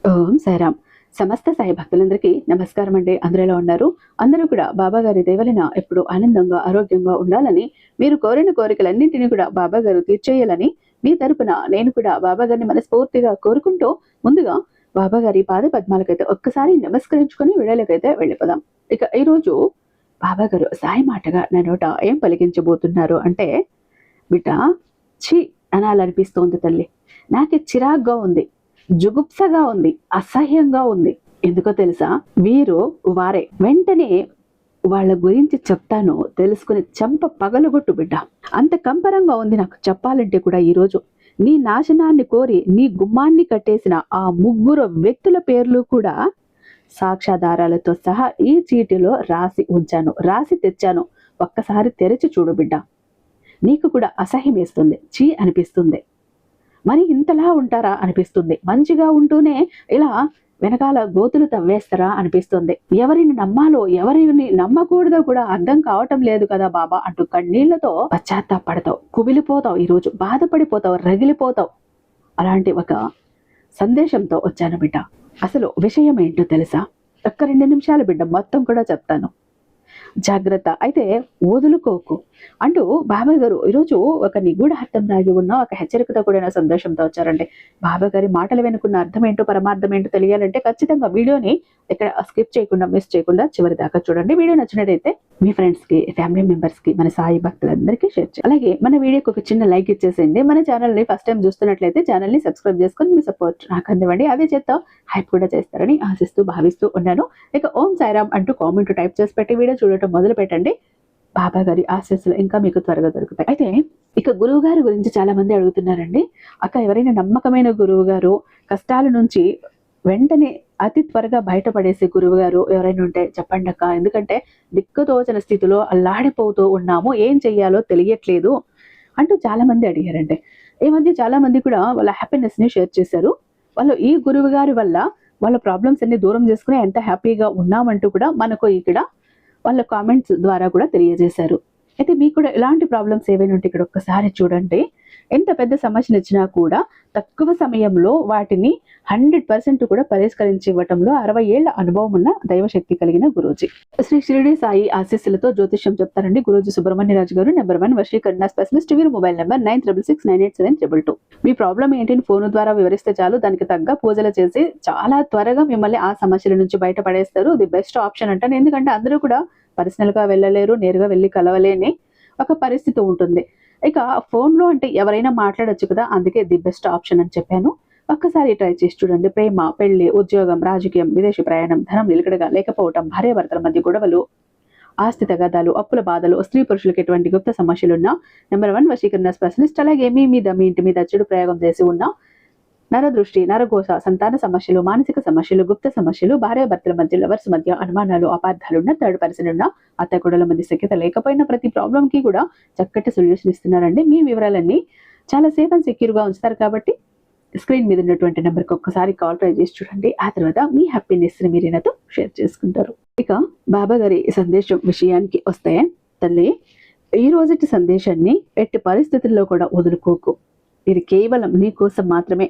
ఓం సాయిరామ్. సమస్త సాయి భక్తులందరికీ నమస్కారం అండి. అందరూ ఎలా ఉన్నారు? అందరూ కూడా బాబా గారి దయవలన ఎప్పుడు ఆనందంగా ఆరోగ్యంగా ఉండాలని, మీరు కోరిన కోరికలన్నింటినీ కూడా బాబా గారు తీర్చేయాలని మీ తరపున నేను కూడా బాబా గారిని మనస్ఫూర్తిగా కోరుకుంటూ, ముందుగా బాబా గారి పాద పద్మాలకైతే ఒక్కసారి నమస్కరించుకొని వీడియోలకైతే వెళ్ళిపోదాం. ఇక ఈరోజు బాబా గారు సాయి మాటగా నా నోట ఏం పలికించబోతున్నారు అంటే, బిడ్డ ఛీ అనాలనిపిస్తోంది తల్లి. నాకు చిరాగ్గా ఉంది, జుగుప్సగా ఉంది, అసహ్యంగా ఉంది. ఎందుకో తెలుసా? వీరు వారే. వెంటనే వాళ్ళ గురించి చెప్తాను, తెలుసుకుని చెంప పగలగొట్టు బిడ్డ. అంత కంపరంగా ఉంది నాకు చెప్పాలంటే కూడా. ఈరోజు నీ నాశనాన్ని కోరి నీ గుమ్మాన్ని కట్టేసిన ఆ ముగ్గురు వ్యక్తుల పేర్లు కూడా సాక్ష్యాధారాలతో సహా ఈ చీటిలో రాసి ఉంచాను, రాసి తెచ్చాను. ఒక్కసారి తెరిచి చూడు బిడ్డ. నీకు కూడా అసహ్యం వేస్తుంది, చీ అనిపిస్తుంది. మరి ఇంతలా ఉంటారా అనిపిస్తుంది. మంచిగా ఉంటూనే ఇలా వెనకాల గోతులు తవ్వేస్తారా అనిపిస్తుంది. ఎవరిని నమ్మాలో ఎవరిని నమ్మకూడదో కూడా అర్థం కావటం లేదు కదా బాబా అంటూ కన్నీళ్లతో పశ్చాత్తాపడతావు, కుమిలిపోతావు, ఈరోజు బాధపడిపోతావు, రగిలిపోతావు. అలాంటి ఒక సందేశంతో వచ్చాను బిడ్డ. అసలు విషయం ఏంటో తెలుసా? ఒక్క 2 నిమిషాలు బిడ్డ, మొత్తం కూడా చెప్తాను. జాగ్రత్త, అయితే వదులుకోకు అంటూ బాబా గారు ఈరోజు ఒక నిగూఢ అర్థం దాగి ఉన్న ఒక హెచ్చరికతో కూడిన సందేశంతో వచ్చారండి. బాబా గారి మాటలు వెనుకున్న అర్థం ఏంటో, పరమార్థం ఏంటో తెలియాలంటే ఖచ్చితంగా వీడియోని ఇక్కడ స్కిప్ చేయకుండా, మిస్ చేయకుండా చివరి దాకా చూడండి. వీడియో నచ్చినట్టయితే మీ ఫ్రెండ్స్ కి, ఫ్యామిలీ మెంబర్స్ కి, మన సాయి భక్తులందరికీ షేర్ చేయండి. అలాగే మన వీడియోకి ఒక చిన్న లైక్ ఇచ్చేసేయండి. మన ఛానల్ ని ఫస్ట్ టైం చూస్తున్నట్లయితే ఛానల్ ని సబ్స్క్రైబ్ చేసుకొని మీ సపోర్ట్ నాకు అందివ్వండి. అదే చేత హైప్ కూడా చేస్తారని ఆశిస్తూ భావిస్తూ ఉన్నాను. ఇక ఓం సాయిరామ్ అంటూ కామెంట్ టైప్ చేసి పెట్టి వీడియో చూడటం మొదలు పెట్టండి. బాబా గారి ఆశీస్సులు ఇంకా మీకు త్వరగా దొరుకుతాయి. అయితే ఇక గురువు గారి గురించి చాలా మంది అడుగుతున్నారండి. అక్క, ఎవరైనా నమ్మకమైన గురువు గారు, కష్టాల నుంచి వెంటనే అతి త్వరగా బయటపడేసే గురువు గారు ఎవరైనా ఉంటే చెప్పండి అక్క. ఎందుకంటే దిక్కుతోచని స్థితిలో అల్లాడిపోతూ ఉన్నాము, ఏం చెయ్యాలో తెలియట్లేదు అంటూ చాలా మంది అడిగారండి. ఈ మధ్య చాలా మంది కూడా వాళ్ళ హ్యాపీనెస్ ని షేర్ చేశారు. వాళ్ళు ఈ గురువు గారి వల్ల వాళ్ళ ప్రాబ్లమ్స్ అన్ని దూరం చేసుకుని ఎంత హ్యాపీగా ఉన్నామంటూ కూడా మనకు ఇక్కడ వాళ్ళ కామెంట్స్ ద్వారా కూడా తెలియజేశారు. అయితే మీకు కూడా ఇలాంటి ప్రాబ్లమ్స్ ఏవైనా ఉంటే ఇక్కడ ఒక్కసారి చూడండి. ఎంత పెద్ద సమస్యను ఇచ్చినా కూడా తక్కువ సమయంలో వాటిని 100% కూడా పరిష్కరించి ఇవ్వటంలో 60 ఏళ్ల అనుభవం ఉన్న దైవశక్తి కలిగిన గురూజీ. శ్రీ షిరిడి సాయి ఆశీస్సులతో జ్యోతిష్యం చెప్తారండి గురూజీ సుబ్రహ్మణ్యరాజు గారు. నెంబర్ 1 వశీకరణ స్పెషలిస్ట్. వీరు మొబైల్ నెంబర్ 9669877222. మీ ప్రాబ్లం ఏంటని ఫోన్ ద్వారా వివరిస్తే చాలు, దానికి తగ్గ పూజలు చేసి చాలా త్వరగా మిమ్మల్ని ఆ సమస్యల నుంచి బయటపడేస్తారు. ది బెస్ట్ ఆప్షన్ అంటాను. ఎందుకంటే అందరూ కూడా పర్సనల్ గా వెళ్ళలేరు, నేరుగా వెళ్ళి కలవలేని ఒక పరిస్థితి ఉంటుంది. ఇక ఫోన్లో అంటే ఎవరైనా మాట్లాడొచ్చు కదా, అందుకే ది బెస్ట్ ఆప్షన్ అని చెప్పాను. ఒక్కసారి ట్రై చేసి చూడండి. ప్రేమ, పెళ్లి, ఉద్యోగం, రాజకీయం, విదేశీ ప్రయాణం, ధనం నిలకడగా లేకపోవటం, భార్యాభర్తల మధ్య గొడవలు, ఆస్తి తగాదాలు, అప్పుల బాధలు, స్త్రీ పురుషులకు ఎటువంటి గుప్త సమస్యలున్నా నెంబర్ 1 వశీకరణ స్పెషలిస్ట్. అలాగే మీ ఇంటి మీద చెడు ప్రయోగం చేసి ఉన్న నరదృష్టి, నరఘోష, సంతాన సమస్యలు, మానసిక సమస్యలు, గుప్త సమస్యలు, భార్యాభర్తల మధ్య, లవర్స్ మధ్య అనుమానాలు, అపార్థాలున్న, థర్డ్ పర్సన్ ఉన్న, అత్త కోడల మధ్య సఖ్యత లేకపోయినా ప్రతి ప్రాబ్లం కి కూడా చక్కటి సొల్యూషన్ ఇస్తున్నారండి. మీ వివరాలన్నీ చాలా సేఫ్ అండ్ సెక్యూర్ గా ఉంచుతారు కాబట్టి స్క్రీన్ మీద ఉన్నటువంటి నెంబర్కి ఒక్కసారి కాల్ ట్రై చేసి చూడండి. ఆ తర్వాత మీ హ్యాపీనెస్ ని మీరు నాతో షేర్ చేసుకుంటారు. ఇక బాబా గారి సందేశం విషయానికి వస్తే, తల్లి, ఈ రోజుటి సందేశాన్ని ఎట్టి పరిస్థితుల్లో కూడా వదులుకోకు. ఇది కేవలం నీ కోసం మాత్రమే.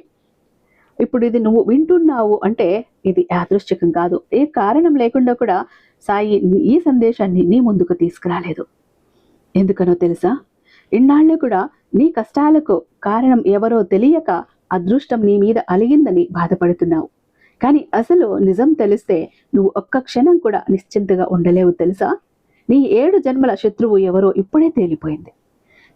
ఇప్పుడు ఇది నువ్వు వింటున్నావు అంటే ఇది యాదృశ్చికం కాదు. ఏ కారణం లేకుండా కూడా సాయి ఈ సందేశాన్ని నీ ముందుకు తీసుకురాలేదు. ఎందుకనో తెలుసా? ఇన్నాళ్ళు కూడా నీ కష్టాలకు కారణం ఎవరో తెలియక అదృష్టం నీ మీద అలిగిందని బాధపడుతున్నావు. కానీ అసలు నిజం తెలిస్తే నువ్వు ఒక్క క్షణం కూడా నిశ్చింతగా ఉండలేవు తెలుసా? నీ 7 జన్మల శత్రువు ఎవరో ఇప్పుడే తేలిపోయింది.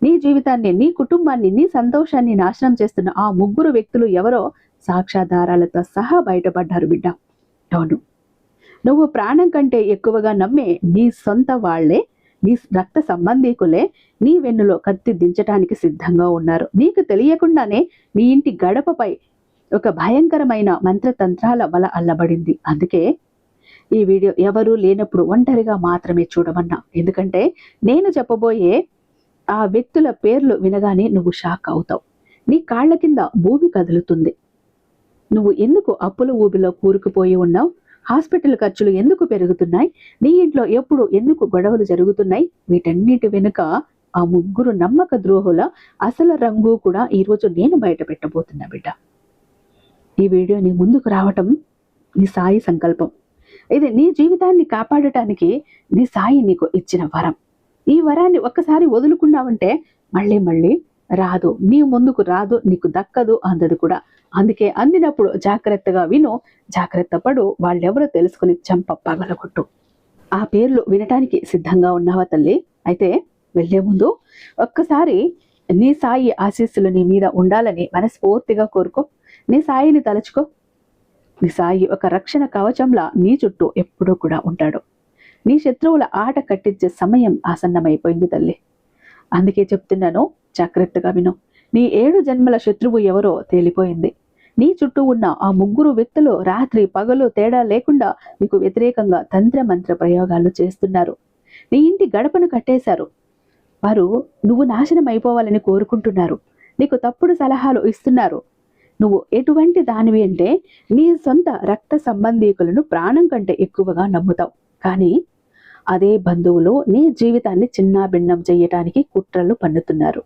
నీ జీవితాన్ని, నీ కుటుంబాన్ని, నీ సంతోషాన్ని నాశనం చేస్తున్న ఆ ముగ్గురు వ్యక్తులు ఎవరో సాక్ష్యాధారాలతో సహా బయటపడ్డారు బిడ్డ. అవును, నువ్వు ప్రాణం కంటే ఎక్కువగా నమ్మే నీ సొంత వాళ్లే, నీ రక్త సంబంధీకులే నీ వెన్నులో కత్తి దించటానికి సిద్ధంగా ఉన్నారు. నీకు తెలియకుండానే నీ ఇంటి గడపపై ఒక భయంకరమైన మంత్రతంత్రాల వల అల్లబడింది. అందుకే ఈ వీడియో ఎవరూ లేనప్పుడు ఒంటరిగా మాత్రమే చూడమన్నా. ఎందుకంటే నేను చెప్పబోయే ఆ వ్యక్తుల పేర్లు వినగానే నువ్వు షాక్ అవుతావు. నీ కాళ్ల కింద భూమి కదులుతుంది. నువ్వు ఎందుకు అప్పుల ఊబిలో కూరుకుపోయి ఉన్నావు? హాస్పిటల్ ఖర్చులు ఎందుకు పెరుగుతున్నాయి? నీ ఇంట్లో ఎప్పుడు ఎందుకు గొడవలు జరుగుతున్నాయి? వీటన్నిటి వెనుక ఆ ముగ్గురు నమ్మక ద్రోహుల అసలు రంగు కూడా ఈరోజు నేను బయట పెట్టబోతున్నా బిడ్డ. ఈ వీడియో నీ ముందుకు రావటం నీ సాయి సంకల్పం. ఇది నీ జీవితాన్ని కాపాడటానికి నీ సాయి నీకు ఇచ్చిన వరం. ఈ వరాన్ని ఒక్కసారి వదులుకున్నావంటే మళ్ళీ మళ్ళీ రాదు, నీ ముందుకు రాదు, నీకు దక్కదు, అందదు కూడా. అందుకే అందినప్పుడు జాగ్రత్తగా విను, జాగ్రత్త పడు, వాళ్ళెవరో తెలుసుకుని చంప పగలగొట్టు. ఆ పేర్లు వినటానికి సిద్ధంగా ఉన్నావా తల్లి? అయితే వెళ్లే ముందు ఒక్కసారి నీ సాయి ఆశీస్సులు నీ మీద ఉండాలని మనస్ఫూర్తిగా కోరుకో. నీ సాయిని తలుచుకో. నీ సాయి ఒక రక్షణ కవచంలా నీ చుట్టూ ఎప్పుడూ కూడా ఉంటాడు. నీ శత్రువుల ఆట కట్టించే సమయం ఆసన్నమైపోయింది తల్లి. అందుకే చెప్తున్నాను, జాగ్రత్తగా విను. నీ 7 జన్మల శత్రువు ఎవరో తేలిపోయింది. నీ చుట్టూ ఉన్న ఆ 3 వ్యక్తులు రాత్రి పగలు తేడా లేకుండా నీకు వ్యతిరేకంగా తంత్ర మంత్ర ప్రయోగాలు చేస్తున్నారు. నీ ఇంటి గడపను కట్టేశారు. వారు నువ్వు నాశనం అయిపోవాలని కోరుకుంటున్నారు. నీకు తప్పుడు సలహాలు ఇస్తున్నారు. నువ్వు ఎటువంటి దానివి అంటే నీ సొంత రక్త సంబంధీకులను ప్రాణం కంటే ఎక్కువగా నమ్ముతావు. కానీ అదే బంధువులు నీ జీవితాన్ని చిన్నాభిన్నం చేయటానికి కుట్రలు పన్నుతున్నారు.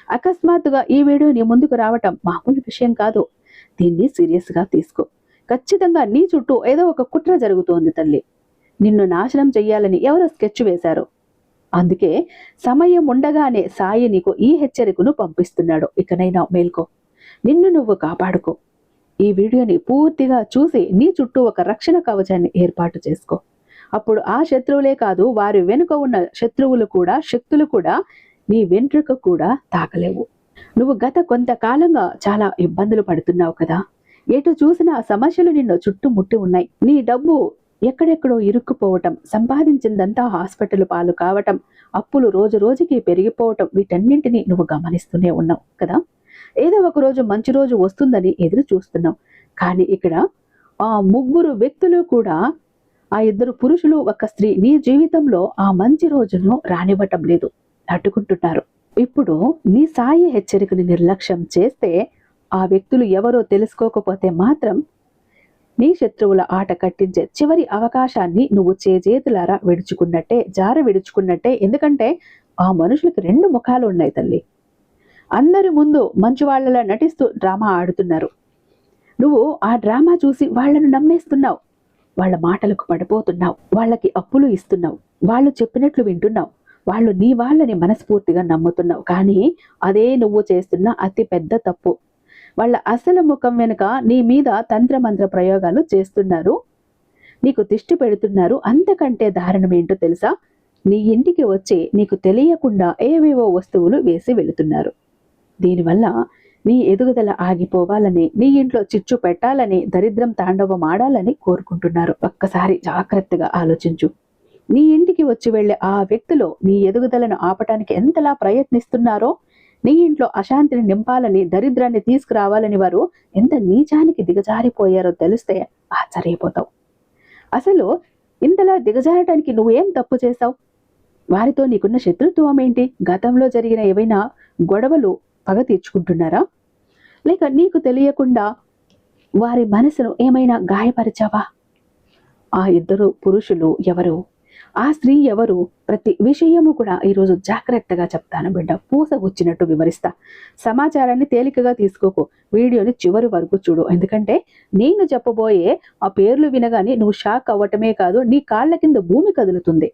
అకస్మాత్తుగా ఈ వీడియో నీ ముందుకు రావటం మామూలు విషయం కాదు. దీన్ని సీరియస్గా తీసుకో. ఖచ్చితంగా నీ చుట్టూ ఏదో ఒక కుట్ర జరుగుతోంది తల్లి. నిన్ను నాశనం చెయ్యాలని ఎవరో స్కెచ్ వేశారు. అందుకే సమయం ఉండగానే సాయి నీకు ఈ హెచ్చరికను పంపిస్తున్నాడు. ఇకనైనా మేల్కో, నిన్ను నువ్వు కాపాడుకో. ఈ వీడియోని పూర్తిగా చూసి నీ చుట్టూ ఒక రక్షణ కవచాన్ని ఏర్పాటు చేసుకో. అప్పుడు ఆ శత్రువులే కాదు, వారి వెనుక ఉన్న శత్రువులు కూడా, శక్తులు కూడా నీ వెంట్రుక కూడా తాకలేవు. నువ్వు గత కొంతకాలంగా చాలా ఇబ్బందులు పడుతున్నావు కదా. ఎటు చూసినా సమస్యలు నిన్ను చుట్టుముట్టి ఉన్నాయి. నీ డబ్బు ఎక్కడెక్కడో ఇరుక్కుపోవటం, సంపాదించిందంతా హాస్పిటల్ పాలు కావటం, అప్పులు రోజు రోజుకి పెరిగిపోవటం, వీటన్నింటినీ నువ్వు గమనిస్తూనే ఉన్నావు కదా. ఏదో ఒక రోజు మంచి రోజు వస్తుందని ఎదురు చూస్తున్నావు. కానీ ఇక్కడ ఆ 3 వ్యక్తులు కూడా, ఆ 2 పురుషులు 1 స్త్రీ నీ జీవితంలో ఆ మంచి రోజును రానివ్వటం లేదు, అడ్డుకుంటున్నారు. ఇప్పుడు నీ సాయి హెచ్చరికని నిర్లక్ష్యం చేస్తే, ఆ వ్యక్తులు ఎవరో తెలుసుకోకపోతే మాత్రం నీ శత్రువుల ఆట కట్టించే చివరి అవకాశాన్ని నువ్వు చేతులారా విడుచుకున్నట్టే, విడుచుకున్నట్టే. ఎందుకంటే ఆ మనుషులకి 2 ముఖాలు ఉన్నాయి తల్లి. అందరి ముందు మంచి వాళ్ళలా నటిస్తూ డ్రామా ఆడుతున్నారు. నువ్వు ఆ డ్రామా చూసి వాళ్లను నమ్మేస్తున్నావు. వాళ్ళ మాటలకు పడిపోతున్నావు. వాళ్ళకి అప్పులు ఇస్తున్నావు. వాళ్ళు చెప్పినట్లు వింటున్నావు. వాళ్ళు నీ వాళ్ళని మనస్ఫూర్తిగా నమ్ముతున్నావు. కానీ అదే నువ్వు చేస్తున్న అతి పెద్ద తప్పు. వాళ్ళ అసలు ముఖం వెనుక నీ మీద తంత్రమంత్ర ప్రయోగాలు చేస్తున్నారు, నీకు దిష్టి పెడుతున్నారు. అంతకంటే దారుణం ఏంటో తెలుసా? నీ ఇంటికి వచ్చి నీకు తెలియకుండా ఏవేవో వస్తువులు వేసి వెళుతున్నారు. దీనివల్ల నీ ఎదుగుదల ఆగిపోవాలని, నీ ఇంట్లో చిచ్చు పెట్టాలని, దరిద్రం తాండవం ఆడాలని కోరుకుంటున్నారు. ఒక్కసారి జాగ్రత్తగా ఆలోచించు. నీ ఇంటికి వచ్చి వెళ్లే ఆ వ్యక్తులు నీ ఎదుగుదలను ఆపటానికి ఎంతలా ప్రయత్నిస్తున్నారో, నీ ఇంట్లో అశాంతిని నింపాలని, దరిద్రాన్ని తీసుకురావాలని వారు ఎంత నీచానికి దిగజారిపోయారో తెలిస్తే ఆశ్చర్యపోతావు. అసలు ఇంతలా దిగజారటానికి నువ్వేం తప్పు చేశావు? వారితో నీకున్న శత్రుత్వం ఏంటి? గతంలో జరిగిన ఏవైనా గొడవలు పగ తీర్చుకుంటున్నారా? లేక నీకు తెలియకుండా వారి మనసును ఏమైనా గాయపరిచావా? ఆ 2 పురుషులు ఎవరు, ఆ స్త్రీ ఎవరు, ప్రతి విషయము కూడా ఈరోజు జాగ్రత్తగా చెప్తాను బిడ్డ. పూసగుచ్చినట్టు వివరిస్తా. సమాచారాన్ని తేలికగా తీసుకోకు. వీడియోని చివరి వరకు చూడు. ఎందుకంటే నేను చెప్పబోయే ఆ పేర్లు వినగానే నువ్వు షాక్ అవ్వటమే కాదు, నీ కాళ్ళ కింద భూమి కదులుతుంది.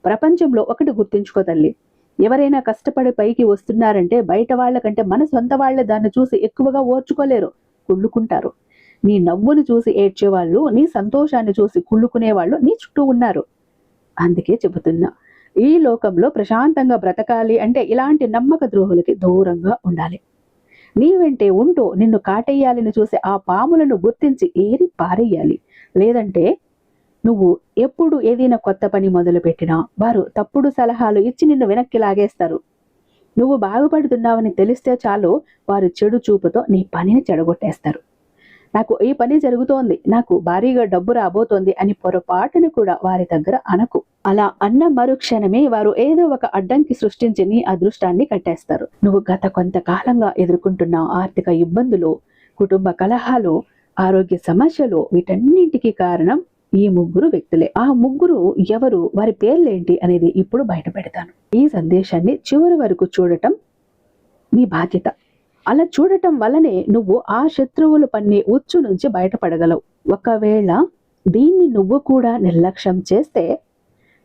ప్రపంచంలో ఒకటి గుర్తుంచుకో తల్లి, ఎవరైనా కష్టపడి పైకి వస్తున్నారంటే బయట వాళ్ళకంటే మన సొంత వాళ్ళే దాన్ని చూసి ఎక్కువగా ఓర్చుకోలేరు, కుళ్ళుకుంటారు. నీ నవ్వును చూసి ఏడ్చేవాళ్ళు, నీ సంతోషాన్ని చూసి కుళ్ళుకునే వాళ్ళు నీ చుట్టూ ఉన్నారు. అందుకే చెబుతున్నా, ఈ లోకంలో ప్రశాంతంగా బ్రతకాలి అంటే ఇలాంటి నమ్మక ద్రోహులకి దూరంగా ఉండాలి. నీ వెంటే ఉంటూ నిన్ను కాటేయాలని చూసే ఆ పాములను గుర్తించి ఏరి పారేయాలి. లేదంటే నువ్వు ఎప్పుడు ఏదైనా కొత్త పని మొదలు పెట్టినా వారు తప్పుడు సలహాలు ఇచ్చి నిన్ను వెనక్కి లాగేస్తారు. నువ్వు బాగుపడుతున్నావని తెలిస్తే చాలు, వారు చెడు చూపుతో నీ పనిని చెడగొట్టేస్తారు. నాకు ఈ పని జరుగుతోంది, నాకు భారీగా డబ్బు రాబోతోంది అని పొరపాటును కూడా వారి దగ్గర అనకు. అలా అన్న మరుక్షణమే వారు ఏదో ఒక అడ్డంకి సృష్టించి నీ అదృష్టాన్ని కట్టేస్తారు. నువ్వు గత కొంతకాలంగా ఎదుర్కొంటున్న ఆర్థిక ఇబ్బందులు, కుటుంబ కలహాలు, ఆరోగ్య సమస్యలు, వీటన్నింటికీ కారణం ఈ 3 వ్యక్తులే. ఆ 3 ఎవరు, వారి పేర్లేంటి అనేది ఇప్పుడు బయట పెడతాను. ఈ సందేశాన్ని చివరి వరకు చూడటం నీ బాధ్యత. అలా చూడటం వల్లనే నువ్వు ఆ శత్రువులు పన్ని ఉచ్చు నుంచి బయటపడగలవు. ఒకవేళ దీన్ని నువ్వు కూడా నిర్లక్ష్యం చేస్తే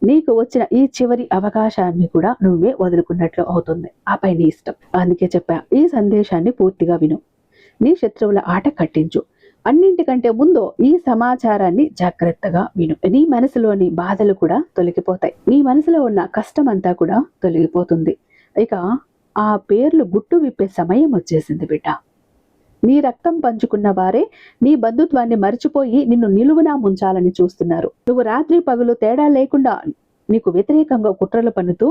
నీకు వచ్చిన ఈ చివరి అవకాశాన్ని కూడా నువ్వే వదులుకున్నట్లు అవుతుంది. ఆపై నీ ఇష్టం. అందుకే చెప్పా, ఈ సందేశాన్ని పూర్తిగా విను. నీ శత్రువుల ఆట కట్టించు. అన్నింటికంటే ముందు ఈ సమాచారాన్ని జాగ్రత్తగా విను. నీ మనసులోని బాధలు కూడా తొలగిపోతాయి. నీ మనసులో ఉన్న కష్టం అంతా కూడా తొలగిపోతుంది. ఇక ఆ పేర్లు గుట్టు విప్పే సమయం వచ్చేసింది బిడ్డ. నీ రక్తం పంచుకున్న వారే నీ బంధుత్వాన్ని మర్చిపోయి నిన్ను నిలువునా ముంచాలని చూస్తున్నారు. నువ్వు రాత్రి పగలు తేడా లేకుండా నీకు వ్యతిరేకంగా కుట్రలు పన్నుతూ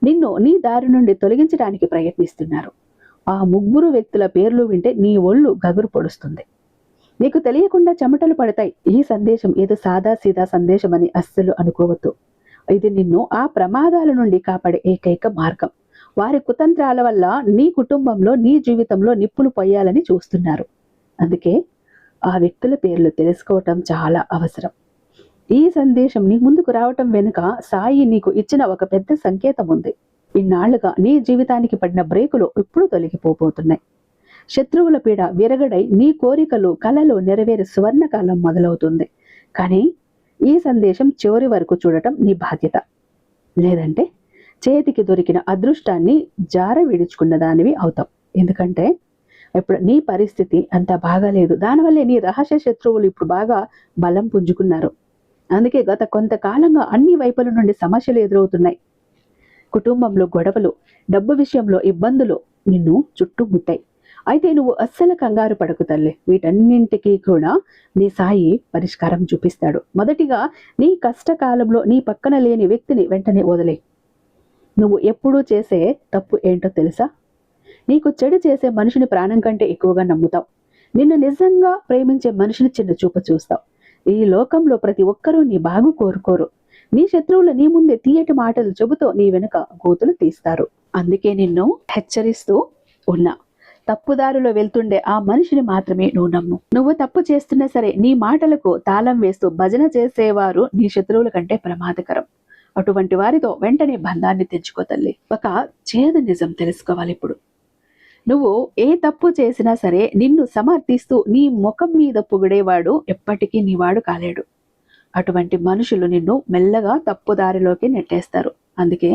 నిన్ను నీ దారి నుండి తొలగించడానికి ప్రయత్నిస్తున్నారు. ఆ ముగ్గురు వ్యక్తుల పేర్లు వింటే నీ ఒళ్ళు గగురు పొడుస్తుంది. నీకు తెలియకుండా చెమటలు పడతాయి. ఈ సందేశం ఏదో సాదా సీదా సందేశం అని అస్సలు అనుకోవద్దు. ఇది నిన్ను ఆ ప్రమాదాల నుండి కాపాడే ఏకైక మార్గం. వారి కుతంత్రాల వల్ల నీ కుటుంబంలో, నీ జీవితంలో నిప్పులు పొయ్యాలని చూస్తున్నారు. అందుకే ఆ వ్యక్తుల పేర్లు తెలుసుకోవటం చాలా అవసరం. ఈ సందేశం నీ ముందుకు రావటం వెనుక సాయి నీకు ఇచ్చిన ఒక పెద్ద సంకేతం ఉంది. ఇన్నాళ్లుగా నీ జీవితానికి పడిన బ్రేకులు ఇప్పుడు తొలగిపోబోతున్నాయి. శత్రువుల పీడ విరగడై నీ కోరికలు, కలలు నెరవేరే సువర్ణకాలం మొదలవుతుంది. కానీ ఈ సందేశం చివరి వరకు చూడటం నీ బాధ్యత. లేదంటే చేతికి దొరికిన అదృష్టాన్ని జార విడుచుకున్న దానివి అవుతావు. ఎందుకంటే ఇప్పుడు నీ పరిస్థితి అంత బాగాలేదు. దానివల్లే నీ రహస్య శత్రువులు ఇప్పుడు బాగా బలం పుంజుకున్నారు. అందుకే గత కొంతకాలంగా అన్ని వైపుల నుండి సమస్యలు ఎదురవుతున్నాయి. కుటుంబంలో గొడవలు, డబ్బు విషయంలో ఇబ్బందులు నిన్ను చుట్టుముట్టాయి. అయితే నువ్వు అస్సలు కంగారు పడకు తల్లి. వీటన్నింటికీ కూడా నీ సాయి పరిష్కారం చూపిస్తాడు. మొదటిగా నీ కష్టకాలంలో నీ పక్కన లేని వ్యక్తిని వెంటనే వదిలే. నువ్వు ఎప్పుడూ చేసే తప్పు ఏంటో తెలుసా? నీకు చెడు చేసే మనిషిని ప్రాణం కంటే ఎక్కువగా నమ్ముతావు. నిన్ను నిజంగా ప్రేమించే మనిషిని చిన్న చూపు చూస్తావు. ఈ లోకంలో ప్రతి ఒక్కరూ నీ బాగు కోరుకోరు. నీ శత్రువులు నీ ముందే తీయటి మాటలు చెబుతూ నీ వెనుక గోతులు తీస్తారు. అందుకే నిన్ను హెచ్చరిస్తూ ఉన్నా. తప్పుదారిలో వెళ్తుండే ఆ మనిషిని మాత్రమే నువ్వు నమ్ము. నువ్వు తప్పు చేస్తున్నా సరే నీ మాటలకు తాళం వేస్తూ భజన చేసేవారు నీ శత్రువుల కంటే ప్రమాదకరం. అటువంటి వారితో వెంటనే బంధాన్ని తెంచుకో తల్లి. ఒక చేదు నిజం తెలుసుకోవాలి ఇప్పుడు. నువ్వు ఏ తప్పు చేసినా సరే నిన్ను సమర్థిస్తూ నీ ముఖం మీద పొగిడేవాడు ఎప్పటికీ నీవాడు కాలేడు. అటువంటి మనుషులు నిన్ను మెల్లగా తప్పుదారిలోకి నెట్టేస్తారు. అందుకే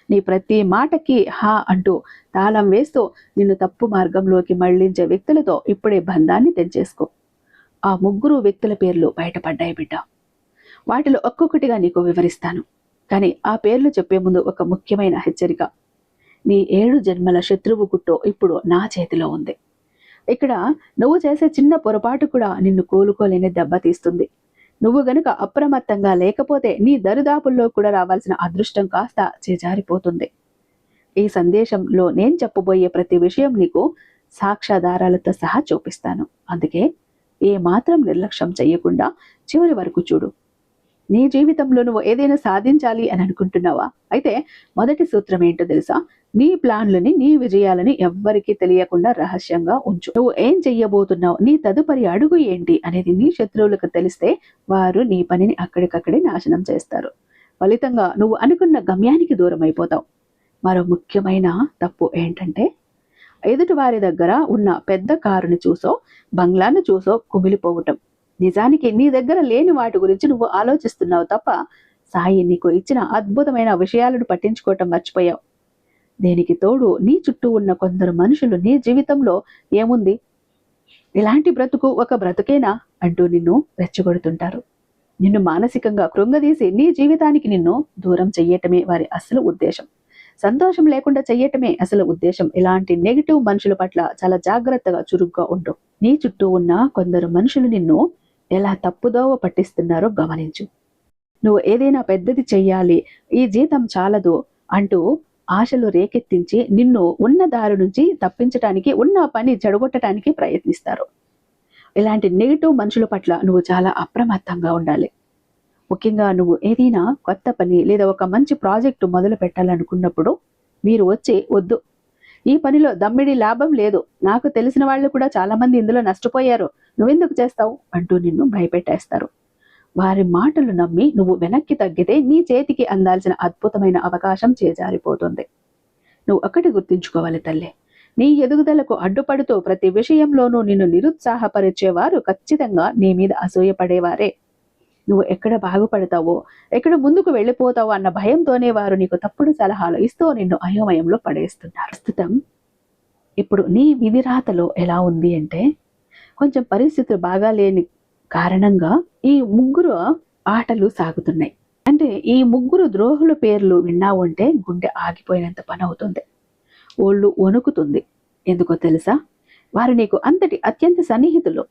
నీ ప్రతి మాటకి హా అంటూ తాళం వేస్తూ నిన్ను తప్పు మార్గంలోకి మళ్లించే వ్యక్తులతో ఇప్పుడే బంధాన్ని తెంచేసుకో. ఆ ముగ్గురు వ్యక్తుల పేర్లు బయటపడ్డాయి బిడ్డ. వాటిలో ఒక్కొక్కటిగా నీకు వివరిస్తాను. కానీ ఆ పేర్లు చెప్పే ముందు ఒక ముఖ్యమైన హెచ్చరిక. నీ 7 జన్మల శత్రువు గుట్టు ఇప్పుడు నా చేతిలో ఉంది. ఇక్కడ నువ్వు చేసే చిన్న పొరపాటు కూడా నిన్ను కోలుకోలేని దెబ్బతీస్తుంది. నువ్వు గనుక అప్రమత్తంగా లేకపోతే నీ దరిదాపుల్లో కూడా రావాల్సిన అదృష్టం కాస్త చేజారిపోతుంది. ఈ సందేశంలో నేను చెప్పబోయే ప్రతి విషయం నీకు సాక్ష్యాధారాలతో సహా చూపిస్తాను. అందుకే ఏ మాత్రం నిర్లక్ష్యం చెయ్యకుండా చివరి వరకు చూడు. నీ జీవితంలో నువ్వు ఏదైనా సాధించాలి అని అనుకుంటున్నావా? అయితే మొదటి సూత్రం ఏంటో తెలుసా? నీ ప్లాన్లని, నీ విజయాలని ఎవ్వరికీ తెలియకుండా రహస్యంగా ఉంచు. నువ్వు ఏం చెయ్యబోతున్నావు, నీ తదుపరి అడుగు ఏంటి అనేది నీ శత్రువులకు తెలిస్తే వారు నీ పనిని అక్కడికక్కడే నాశనం చేస్తారు. ఫలితంగా నువ్వు అనుకున్న గమ్యానికి దూరం అయిపోతావు. మరో ముఖ్యమైన తప్పు ఏంటంటే ఎదుటి వారి దగ్గర ఉన్న పెద్ద కారుని చూసో, బంగ్లాను చూసో కుమిలిపోవటం. నిజానికి నీ దగ్గర లేని వాటి గురించి నువ్వు ఆలోచిస్తున్నావు తప్ప సాయి నీకు ఇచ్చిన అద్భుతమైన విషయాలను పట్టించుకోవటం మర్చిపోయావు. దేనికి తోడు నీ చుట్టూ ఉన్న కొందరు మనుషులు నీ జీవితంలో ఏముంది, ఇలాంటి బ్రతుకు ఒక బ్రతుకేనా అంటూ నిన్ను రెచ్చగొడుతుంటారు. నిన్ను మానసికంగా కృంగదీసి నీ జీవితానికి నిన్ను దూరం చెయ్యటమే వారి అసలు ఉద్దేశం. సంతోషం లేకుండా చెయ్యటమే అసలు ఉద్దేశం. ఇలాంటి నెగిటివ్ మనుషుల పట్ల చాలా జాగ్రత్తగా, చురుగ్గా ఉండు. నీ చుట్టూ ఉన్న కొందరు మనుషులు నిన్ను ఎలా తప్పుదోవ పట్టిస్తున్నారో గమనించు. నువ్వు ఏదైనా పెద్దది చెయ్యాలి, ఈ జీతం చాలదు అంటూ ఆశలు రేకెత్తించి నిన్ను ఉన్న దారి నుంచి తప్పించటానికి, ఉన్న పని చెడగొట్టడానికి ప్రయత్నిస్తారు. ఇలాంటి నెగిటివ్ మనుషుల పట్ల నువ్వు చాలా అప్రమత్తంగా ఉండాలి. ముఖ్యంగా నువ్వు ఏదైనా కొత్త పని లేదా ఒక మంచి ప్రాజెక్టు మొదలు పెట్టాలనుకున్నప్పుడు మీరు వచ్చి వద్దు, ఈ పనిలో దమ్మిడి లాభం లేదు, నాకు తెలిసిన వాళ్ళు కూడా చాలా మంది ఇందులో నష్టపోయారు, నువ్వెందుకు చేస్తావు అంటూ నిన్ను భయపెట్టేస్తారు. వారి మాటలు నమ్మి నువ్వు వెనక్కి తగ్గితే నీ చేతికి అందాల్సిన అద్భుతమైన అవకాశం చేజారిపోతుంది. నువ్వు ఒకటి గుర్తుంచుకోవాలి తల్లి, నీ ఎదుగుదలకు అడ్డుపడుతూ ప్రతి విషయంలోనూ నిన్ను నిరుత్సాహపరిచేవారు ఖచ్చితంగా నీ మీద అసూయపడేవారే. నువ్వు ఎక్కడ బాగుపడతావో, ఎక్కడ ముందుకు వెళ్ళిపోతావో అన్న భయంతోనే వారు నీకు తప్పుడు సలహాలు ఇస్తూ నిన్ను అయోమయంలో పడేస్తున్నారు. ప్రస్తుతం ఇప్పుడు నీ విధిరాతలో ఎలా ఉంది అంటే, కొంచెం పరిస్థితులు బాగా లేని కారణంగా ఈ ముగ్గురు ఆటలు సాగుతున్నాయి. అంటే ఈ ముగ్గురు ద్రోహుల పేర్లు విన్నావు అంటే గుండె ఆగిపోయినంత పని అవుతుంది. ఒళ్ళు వణుకుతుంది. ఎందుకో తెలుసా? వారు నీకు అంతటి అత్యంత సన్నిహితులు.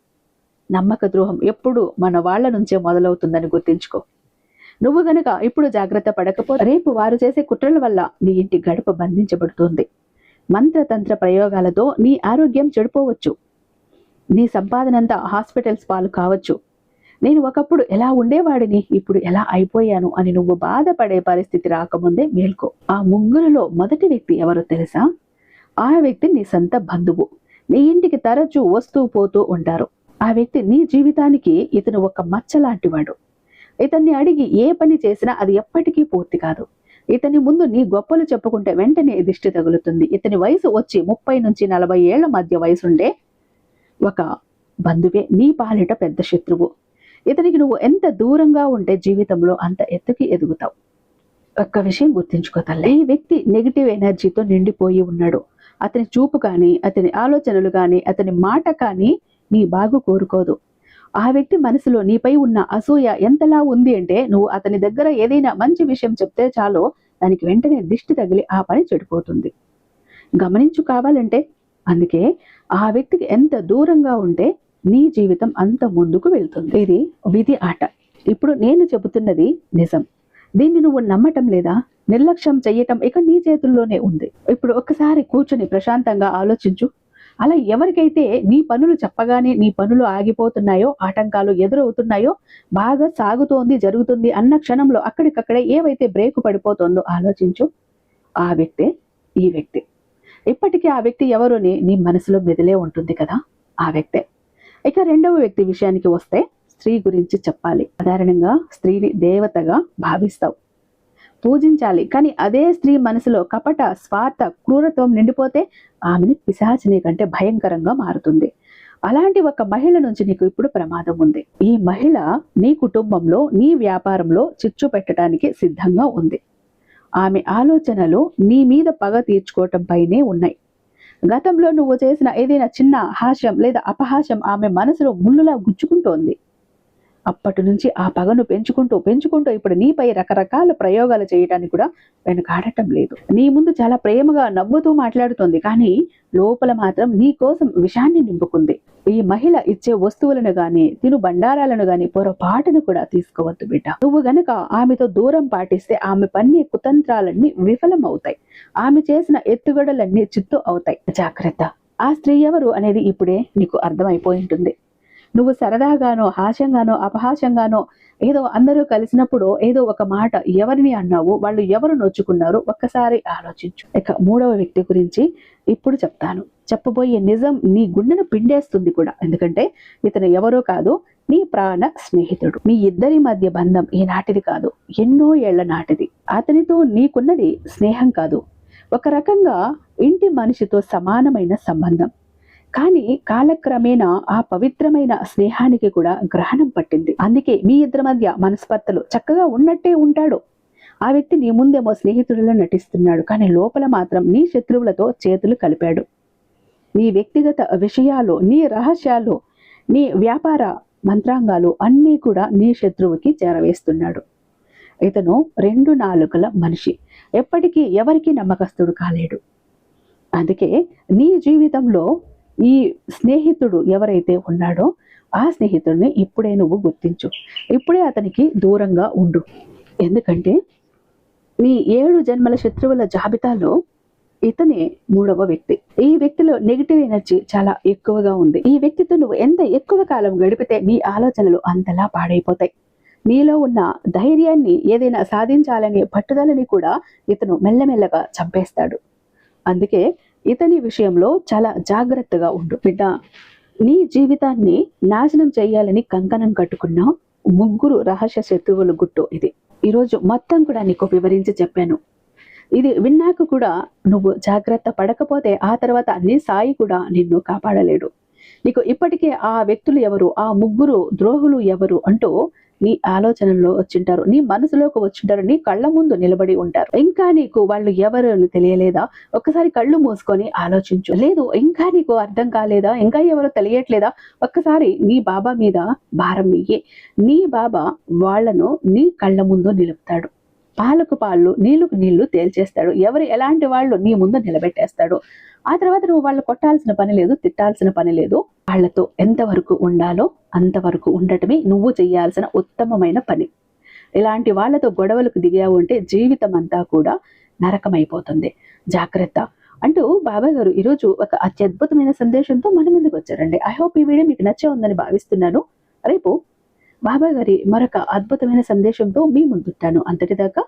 నమ్మక ద్రోహం ఎప్పుడు మన వాళ్ళ నుంచే మొదలవుతుందని గుర్తించుకో. నువ్వు గనక ఇప్పుడు జాగ్రత్త పడకపోతే రేపు వారు చేసే కుట్రల వల్ల నీ ఇంటి గడప బంధించబడుతుంది. మంత్రతంత్ర ప్రయోగాలతో నీ ఆరోగ్యం చెడిపోవచ్చు. నీ సంపాదనంతా హాస్పిటల్స్ పాలు కావచ్చు. నేను ఒకప్పుడు ఎలా ఉండేవాడిని, ఇప్పుడు ఎలా అయిపోయాను అని నువ్వు బాధపడే పరిస్థితి రాకముందే మేల్కో. ఆ ముగ్గురులో మొదటి వ్యక్తి ఎవరో తెలుసా? ఆ వ్యక్తి నీ సొంత బంధువు. నీ ఇంటికి తరచూ వస్తూ పోతూ ఉంటారు. ఆ వ్యక్తి నీ జీవితానికి ఇతను ఒక మచ్చ లాంటివాడు. ఇతన్ని అడిగి ఏ పని చేసినా అది ఎప్పటికీ పూర్తి కాదు. ఇతని ముందు నీ గొప్పలు చెప్పుకుంటే వెంటనే దిష్టి తగులుతుంది. ఇతని వయసు వచ్చి 30 నుంచి 40 ఏళ్ల మధ్య వయసుండే ఒక బంధువే నీ పాలిట పెద్ద శత్రువు. ఇతనికి నువ్వు ఎంత దూరంగా ఉంటే జీవితంలో అంత ఎత్తుకి ఎదుగుతావు. ఒక్క విషయం గుర్తించుకో తల్లి, ఈ వ్యక్తి నెగిటివ్ ఎనర్జీతో నిండిపోయి ఉన్నాడు. అతని చూపు కానీ, అతని ఆలోచనలు కానీ, అతని మాట కానీ నీ బాగు కోరుకోదు. ఆ వ్యక్తి మనసులో నీపై ఉన్న అసూయ ఎంతలా ఉంది అంటే, నువ్వు అతని దగ్గర ఏదైనా మంచి విషయం చెప్తే చాలు దానికి వెంటనే దిష్టి తగిలి ఆ పని చెడిపోతుంది. గమనించు కావాలంటే. అందుకే ఆ వ్యక్తికి ఎంత దూరంగా ఉంటే నీ జీవితం అంత ముందుకు వెళ్తుంది. ఇది విధి ఆట. ఇప్పుడు నేను చెబుతున్నది నిజం. దీన్ని నువ్వు నమ్మటం లేదా? నిర్లక్ష్యం చెయ్యటం ఇక నీ చేతుల్లోనే ఉంది. ఇప్పుడు ఒక్కసారి కూర్చుని ప్రశాంతంగా ఆలోచించు. అలా ఎవరికైతే నీ పనులు చెప్పగానే నీ పనులు ఆగిపోతున్నాయో, ఆటంకాలు ఎదురవుతున్నాయో, బాగా సాగుతోంది జరుగుతుంది అన్న క్షణంలో అక్కడికక్కడే ఏవైతే బ్రేకు పడిపోతుందో ఆలోచించు. ఆ వ్యక్తే ఈ వ్యక్తి. ఇప్పటికీ ఆ వ్యక్తి ఎవరోని నీ మనసులో మెదిలే ఉంటుంది కదా, ఆ వ్యక్తే. ఇక రెండవ వ్యక్తి విషయానికి వస్తే, స్త్రీ గురించి చెప్పాలి. సాధారణంగా స్త్రీని దేవతగా భావిస్తావు, పూజించాలి. కానీ అదే స్త్రీ మనసులో కపట, స్వార్థ, క్రూరత్వం నిండిపోతే ఆమెని పిశాచిని కంటే భయంకరంగా మారుతుంది. అలాంటి ఒక మహిళ నుంచి నీకు ఇప్పుడు ప్రమాదం ఉంది. ఈ మహిళ నీ కుటుంబంలో, నీ వ్యాపారంలో చిచ్చు పెట్టడానికి సిద్ధంగా ఉంది. ఆమె ఆలోచనలు నీ మీద పగ తీర్చుకోవటం పైనే ఉన్నాయి. గతంలో నువ్వు చేసిన ఏదైనా చిన్న హాస్యం లేదా అపహాస్యం ఆమె మనసులో ముళ్ళులా గుచ్చుకుంటోంది. అప్పటి నుంచి ఆ పగను పెంచుకుంటూ ఇప్పుడు నీపై రకరకాల ప్రయోగాలు చేయడానికి కూడా వెనకాడటం లేదు. నీ ముందు చాలా ప్రేమగా నవ్వుతూ మాట్లాడుతోంది, కానీ లోపల మాత్రం నీ కోసం విషాన్ని నింపుకుంది. ఈ మహిళ ఇచ్చే వస్తువులను గాని, తిను బండారాలను గాని పొరపాటును కూడా తీసుకోవద్దు బిడ్డ. నువ్వు గనక ఆమెతో దూరం పాటిస్తే ఆమె పన్ని కుతంత్రాలన్నీ విఫలం అవుతాయి. ఆమె చేసిన ఎత్తుగడలన్నీ చిత్తు అవుతాయి. జాగ్రత్త. ఆ స్త్రీ ఎవరు అనేది ఇప్పుడే నీకు అర్థమైపోయి ఉంటుంది. నువ్వు సరదాగానో, హాస్యంగానో, అపహాస్యంగానో, ఏదో అందరూ కలిసినప్పుడు ఏదో ఒక మాట ఎవరిని అన్నావు, వాళ్ళు ఎవరు నొచ్చుకున్నారు, ఒక్కసారి ఆలోచించు. ఇక మూడవ వ్యక్తి గురించి ఇప్పుడు చెప్తాను. చెప్పబోయే నిజం నీ గుండెను పిండేస్తుంది కూడా. ఎందుకంటే ఇతను ఎవరో కాదు, నీ ప్రాణ స్నేహితుడు. మీ ఇద్దరి మధ్య బంధం ఈనాటిది కాదు, ఎన్నో ఏళ్ల నాటిది. అతనితో నీకున్నది స్నేహం కాదు, ఒక రకంగా ఇంటి మనిషితో సమానమైన సంబంధం. కానీ కాలక్రమేణా ఆ పవిత్రమైన స్నేహానికి కూడా గ్రహణం పట్టింది. అందుకే మీ ఇద్దరి మధ్య మనస్పర్ధలు చక్కగా ఉన్నట్టే ఉంటాడు. ఆ వ్యక్తి నీ ముందేమో స్నేహితుడిలో నటిస్తున్నాడు, కానీ లోపల మాత్రం నీ శత్రువులతో చేతులు కలిపాడు. నీ వ్యక్తిగత విషయాలు, నీ రహస్యాలు, నీ వ్యాపార మంత్రాంగాలు అన్నీ కూడా నీ శత్రువుకి చేరవేస్తున్నాడు. ఇతను 2 నాలుకల మనిషి. ఎప్పటికీ ఎవరికి నమ్మకస్తుడు కాలేడు. అందుకే నీ జీవితంలో ఈ స్నేహితుడు ఎవరైతే ఉన్నాడో ఆ స్నేహితుడిని ఇప్పుడే నువ్వు గుర్తించు. ఇప్పుడే అతనికి దూరంగా ఉండు. ఎందుకంటే నీ 7 జన్మల శత్రువుల జాబితాలో ఇతనే మూడవ వ్యక్తి. ఈ వ్యక్తిలో నెగిటివ్ ఎనర్జీ చాలా ఎక్కువగా ఉంది. ఈ వ్యక్తితో నువ్వు ఎంత ఎక్కువ కాలం గడిపితే నీ ఆలోచనలు అంతలా పాడైపోతాయి. నీలో ఉన్న ధైర్యాన్ని, ఏదైనా సాధించాలనే పట్టుదలని కూడా ఇతను మెల్లమెల్లగా చంపేస్తాడు. అందుకే ఇతని విషయంలో చాలా జాగ్రత్తగా ఉండు బిడ్డ. నీ జీవితాన్ని నాశనం చేయాలని కంకణం కట్టుకున్న ముగ్గురు రహస్య శత్రువుల గుట్టు ఇది. ఈరోజు మొత్తం కూడా నీకు వివరించి చెప్పాను. ఇది విన్నాక కూడా నువ్వు జాగ్రత్త పడకపోతే ఆ తర్వాత నీ సాయి కూడా నిన్ను కాపాడలేడు. నీకు ఇప్పటికే ఆ వ్యక్తులు ఎవరు, ఆ ముగ్గురు ద్రోహులు ఎవరు అంటూ నీ ఆలోచనల్లో వచ్చింటారు, నీ మనసులోకి వచ్చింటారు, నీ కళ్ళ ముందు నిలబడి ఉంటారు. ఇంకా నీకు వాళ్ళు ఎవరు అని తెలియలేదా? ఒక్కసారి కళ్ళు మూసుకొని ఆలోచించు. లేదు ఇంకా నీకు అర్థం కాలేదా, ఇంకా ఎవరో తెలియట్లేదా? ఒక్కసారి నీ బాబా మీద భారం వెయ్యి. నీ బాబా వాళ్లను నీ కళ్ళ ముందు నిలుపుతాడు. పాలకు పాలు నీళ్లకు నీళ్లు తేల్చేస్తాడు. ఎవరు ఎలాంటి వాళ్ళు నీ ముందు నిలబెట్టేస్తాడు. ఆ తర్వాత నువ్వు వాళ్ళు కొట్టాల్సిన పని లేదు, తిట్టాల్సిన పని లేదు. వాళ్లతో ఎంతవరకు ఉండాలో అంతవరకు ఉండటమే నువ్వు చేయాల్సిన ఉత్తమమైన పని. ఇలాంటి వాళ్లతో గొడవలకు దిగావు అంటే జీవితం అంతా కూడా నరకమైపోతుంది. జాగ్రత్త అంటూ బాబా గారు ఈరోజు ఒక అత్యద్భుతమైన సందేశంతో మన ముందుకు వచ్చారండి. ఐ హోప్ ఈ వీడియో మీకు నచ్చే ఉందని భావిస్తున్నాను. రేపు బాబా గారి మరొక అద్భుతమైన సందేశంతో మీ ముందుంటాను. అంతటిదాకా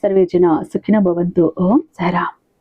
సర్వేజన సుఖినో భవంతు. ఓం సాయిరామ్.